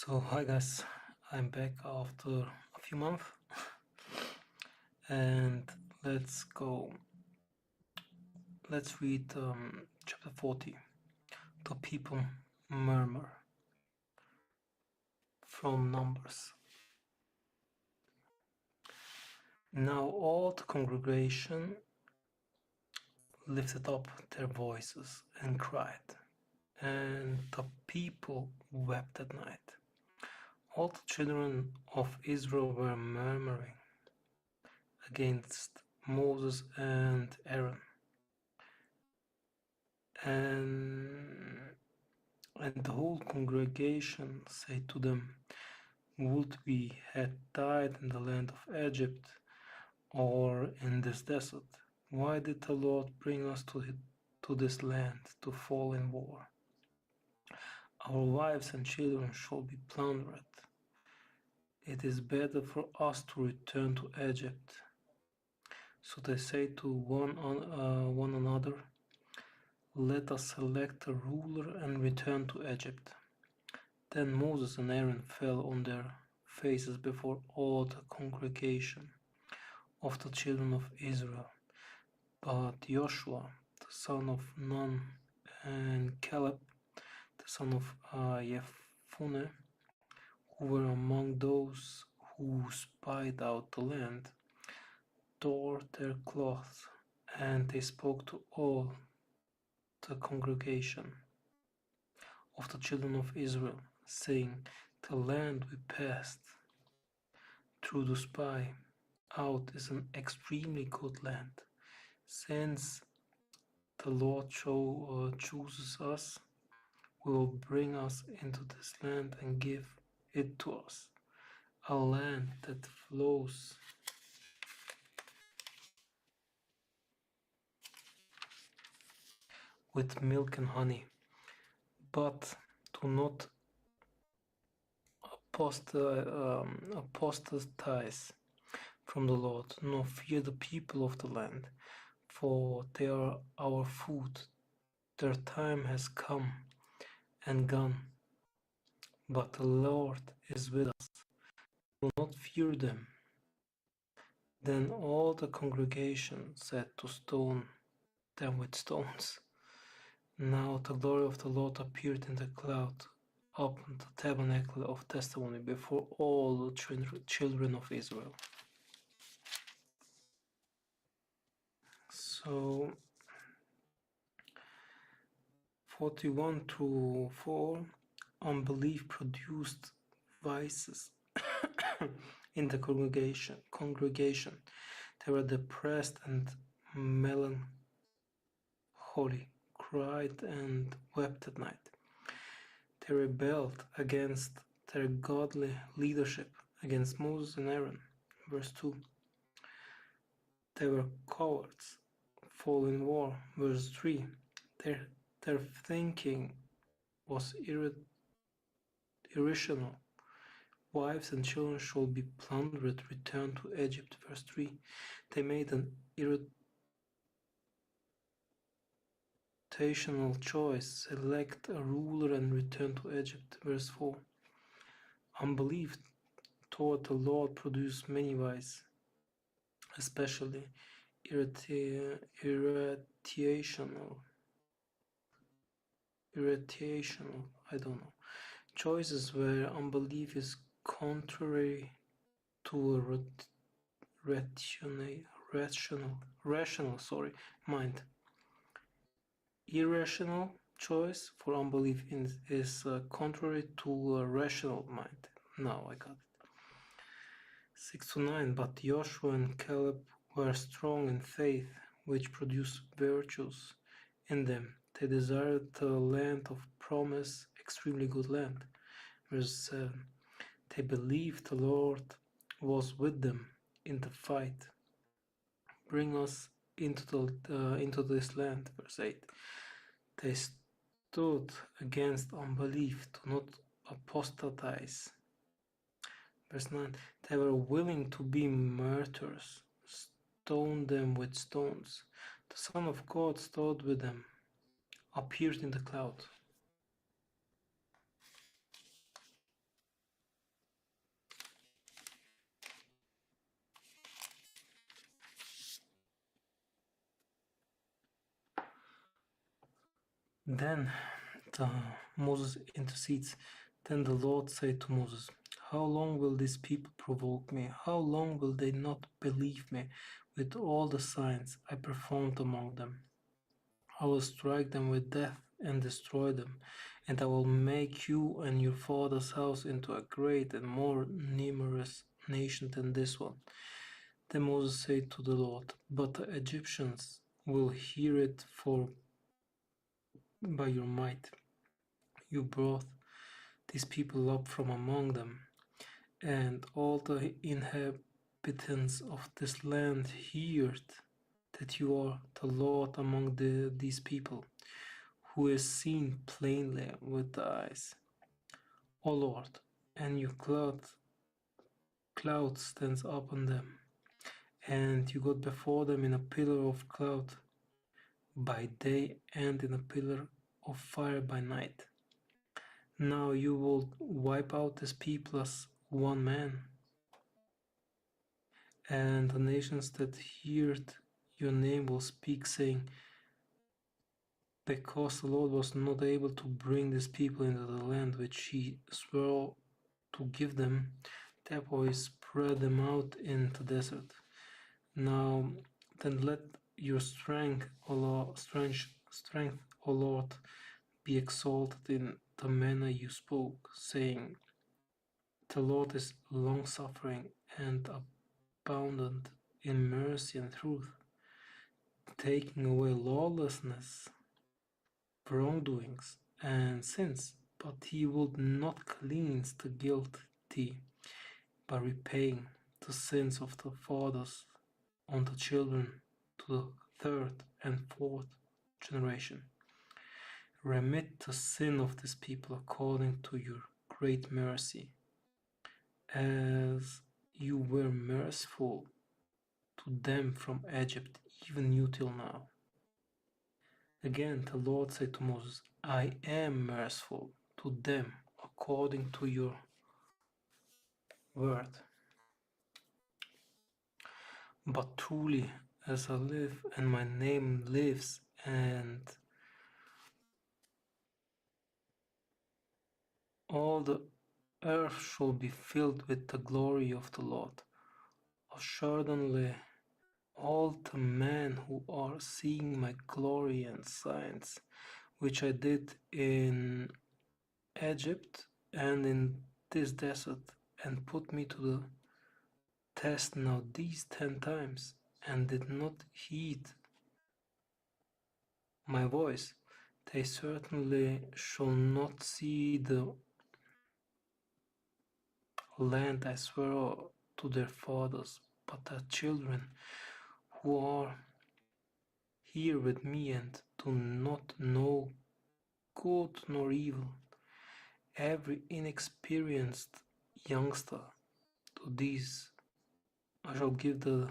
So hi guys, I'm back after a few months and let's read chapter 40. The people murmur from Numbers. Now all the congregation lifted up their voices and cried, and the people wept at night. All the children of Israel were murmuring against Moses and Aaron. And the whole congregation said to them, "Would we had died in the land of Egypt or in this desert? Why did the Lord bring us to this land to fall in war? Our wives and children shall be plundered. It is better for us to return to Egypt." So they say to one another, "Let us select a ruler and return to Egypt." Then Moses and Aaron fell on their faces before all the congregation of the children of Israel. But Joshua, the son of Nun, and Caleb, the son of Jephunneh, who were among those who spied out the land, tore their cloths, and they spoke to all the congregation of the children of Israel, saying, "The land we passed through to spy out is an extremely good land. Since the Lord chooses us, he will bring us into this land and give it to us, a land that flows with milk and honey. But do not apostatize from the Lord, nor fear the people of the land, for they are our food. Their time has come and gone, but the Lord is with us. Do not fear them." Then all the congregation said to stone them with stones. Now the glory of the Lord appeared in the cloud upon the tabernacle of testimony before all the children of Israel. So 41 through 4, unbelief produced vices in the congregation. They were depressed and melancholy, cried and wept at night. They rebelled against their godly leadership, against Moses and Aaron. Verse 2. They were cowards, fall in war. Verse 3. Their thinking was irrational. Wives and children shall be plundered, return to Egypt. Verse 3. They made an irrational choice, select a ruler and return to Egypt. Verse 4. Unbelief toward the Lord produced many vices, especially irritational, choices where unbelief is contrary to a rational mind. Irrational choice for unbelief is contrary to a rational mind. Now I got it. 6 to 9. But Joshua and Caleb were strong in faith, which produced virtues in them. They desired the land of promise, extremely good land. Verse 7. They believed the Lord was with them in the fight. Bring us into this land. Verse 8. They stood against unbelief, do not apostatize. Verse 9. They were willing to be martyrs, stone them with stones. The Son of God stood with them, appeared in the cloud. Then Moses intercedes. Then the Lord said to Moses, how long will these people provoke me? How long will they not believe me with all the signs I performed among them? I will strike them with death and destroy them, and I will make you and your father's house into a great and more numerous nation than this one. Then Moses said to the Lord, but the Egyptians will hear it, for by your might you brought these people up from among them, and all the inhabitants of this land heard that you are the Lord among these people, who is seen plainly with the eyes. O Lord, and your cloud stands upon them, and you got before them in a pillar of cloud by day and in a pillar of fire by night. Now you will wipe out this people as one man, and the nations that heard your name will speak, saying, because the Lord was not able to bring these people into the land which he swore to give them, therefore he spread them out in the desert. Now then let your strength, O Lord, be exalted in the manner you spoke, saying, the Lord is long-suffering and abundant in mercy and truth, taking away lawlessness, wrongdoings, and sins, but he would not cleanse the guilty by repaying the sins of the fathers on the children to the third and fourth generation. Remit the sin of this people according to your great mercy, as you were merciful to them from Egypt, even you till now. Again the Lord said to Moses, I am merciful to them according to your word. But truly, as I live and my name lives, and all the earth shall be filled with the glory of the Lord, assuredly all the men who are seeing my glory and signs, which I did in Egypt and in this desert, and put me to the test now these 10 times, and did not heed my voice, they certainly shall not see the land I swear to their fathers, but their children who are here with me and do not know good nor evil, every inexperienced youngster, to these I shall give the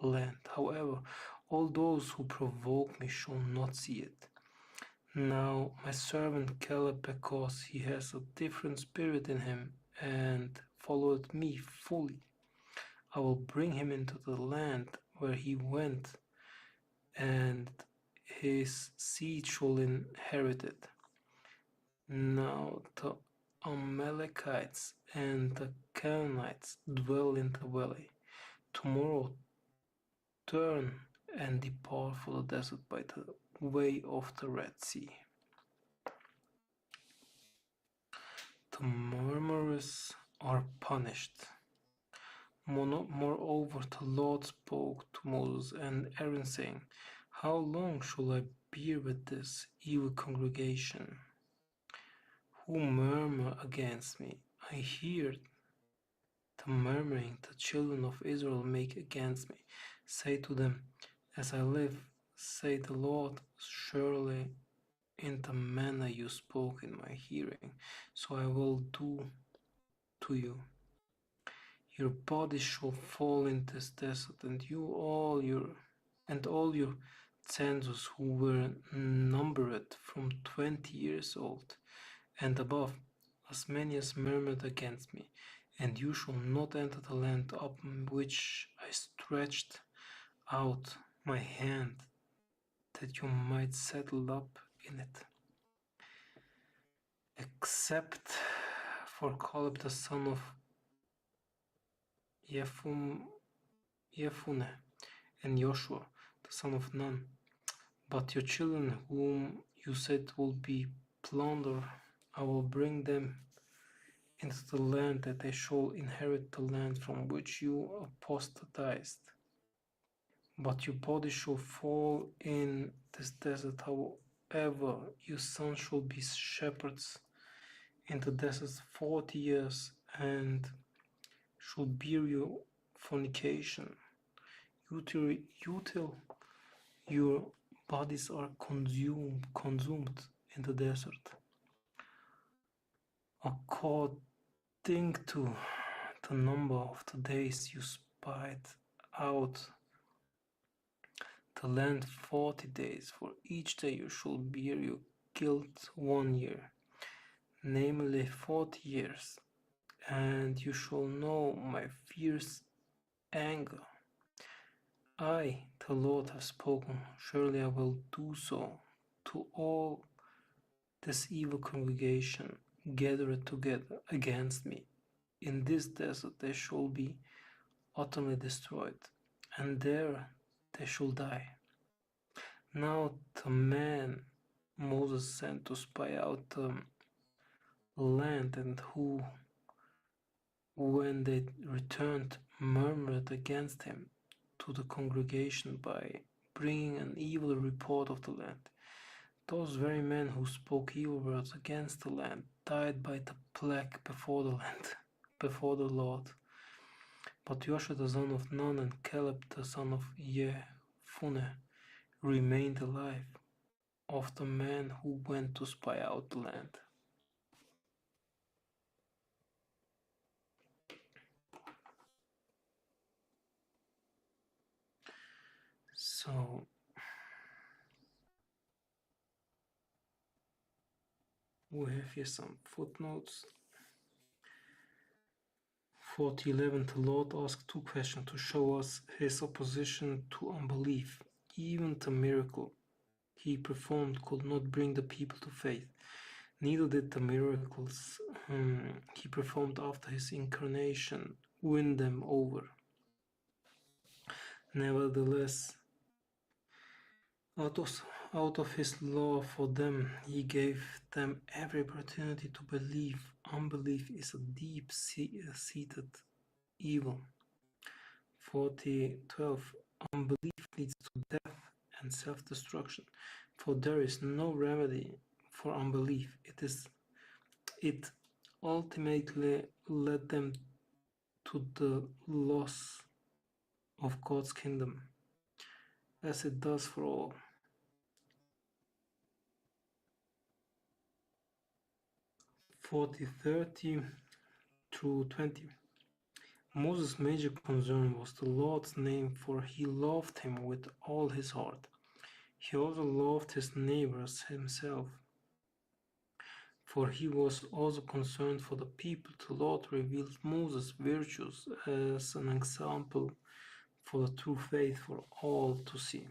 land. However, all those who provoke me shall not see it. Now my servant Caleb, because he has a different spirit in him and followed me fully, I will bring him into the land where he went, and his seed shall inherit it. Now the Amalekites and the Canaanites dwell in the valley. Tomorrow turn and depart for the desert by the way of the Red Sea. The murmurers are punished. Moreover, the Lord spoke to Moses and Aaron, saying, how long shall I bear with this evil congregation, who murmur against me? I hear the murmuring the children of Israel make against me. Say to them, as I live, say the Lord, surely in the manner you spoke in my hearing, so I will do to you. Your bodies shall fall in this desert, and all your census who were numbered from 20 years old and above, as many as murmured against me, and you shall not enter the land upon which I stretched out my hand, that you might settle up in it. except for Caleb the son of Jephunneh and Joshua the son of Nun. But your children, whom you said will be plunder, I will bring them into the land, that they shall inherit the land from which you apostatized. But your body shall fall in this desert. However, your sons shall be shepherds in the desert 40 years, and shall bear your fornication, till your bodies are consumed in the desert, according to the number of the days you spied out the land 40 days. For each day you shall bear your guilt 1 year, namely 40 years, and you shall know my fierce anger. I, the Lord, have spoken. Surely I will do so to all this evil congregation gathered together against me. In this desert they shall be utterly destroyed, and there they shall die. Now the man Moses sent to spy out the land, and who, when they returned, murmured against him to the congregation by bringing an evil report of the land. Those very men who spoke evil words against the land died by the plague before the land, before the Lord. But Joshua the son of Nun and Caleb the son of Jephunneh remained alive, of the men who went to spy out the land. So we have here some footnotes. 40:11, the Lord asked 2 questions to show us his opposition to unbelief. Even the miracle he performed could not bring the people to faith. Neither did the miracles he performed after his incarnation win them over. Nevertheless, out of his love for them, he gave them every opportunity to believe. Unbelief is a deep-seated evil. 40:12, unbelief leads to death and self-destruction, for there is no remedy for unbelief. It ultimately led them to the loss of God's kingdom, as it does for all. 40:30 through 20. Moses' major concern was the Lord's name, for he loved him with all his heart. He also loved his neighbor as himself, for he was also concerned for the people. The Lord revealed Moses' virtues as an example for the true faith for all to see.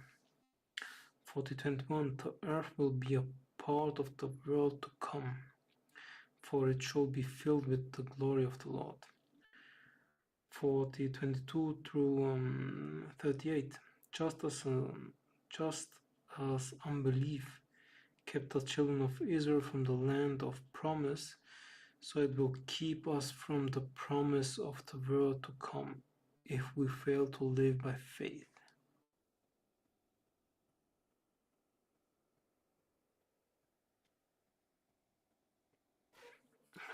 40:21, the earth will be a part of the world to come, for it shall be filled with the glory of the Lord. 40:22 through 38, just as unbelief kept the children of Israel from the land of promise, so it will keep us from the promise of the world to come if we fail to live by faith.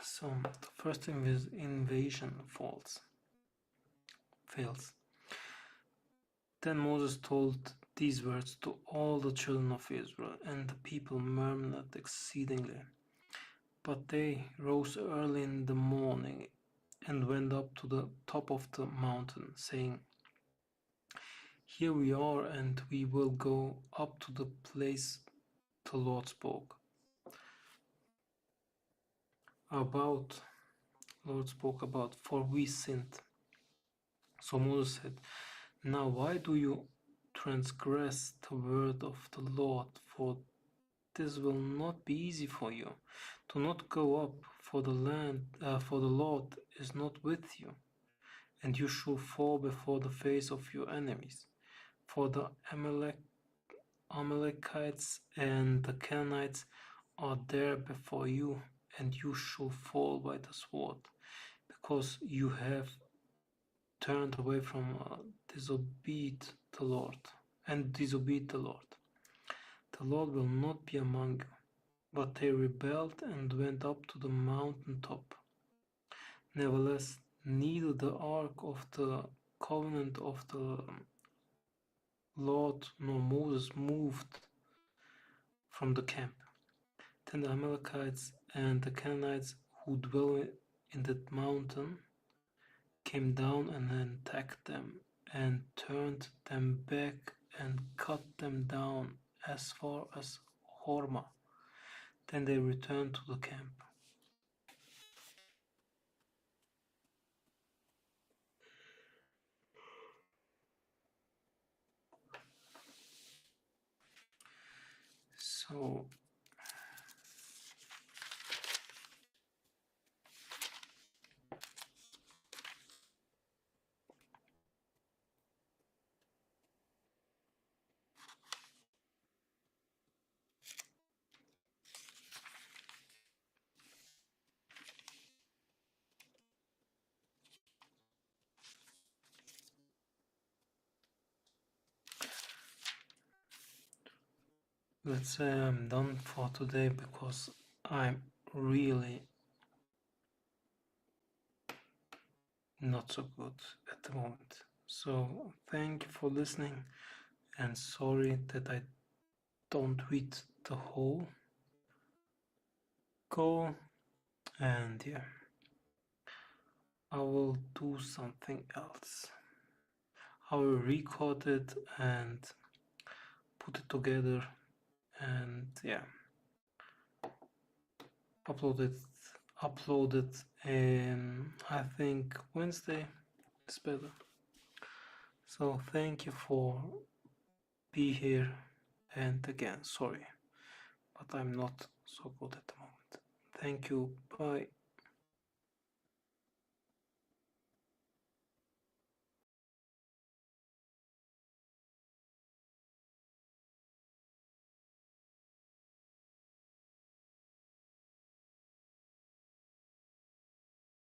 So the first invasion fails. Then Moses told these words to all the children of Israel, and the people murmured exceedingly. But they rose early in the morning and went up to the top of the mountain, saying, "Here we are, and we will go up to the place the Lord spoke about, for we sinned." So Moses said, "Now why do you transgress the word of the Lord? For this will not be easy for you. Do not go up, for the Lord is not with you, and you shall fall before the face of your enemies. For the Amalekites and the Canaanites are there before you, and you shall fall by the sword, because you have turned away from disobeyed the Lord, and disobeyed the Lord. The Lord will not be among you. But they rebelled and went up to the mountain top. Nevertheless, neither the ark of the covenant of the Lord nor Moses moved from the camp. Then the Amalekites and the Canaanites who dwell in that mountain came down and attacked them, and turned them back and cut them down as far as Hormah. Then they returned to the camp. So let's say I'm done for today, because I'm really not so good at the moment. So thank you for listening, and sorry that I don't read the whole goal. And yeah, I will do something else. I will record it and put it together, and yeah, upload it, and I think Wednesday is better. So thank you for being here, and again, sorry, but I'm not so good at the moment. Thank you, bye.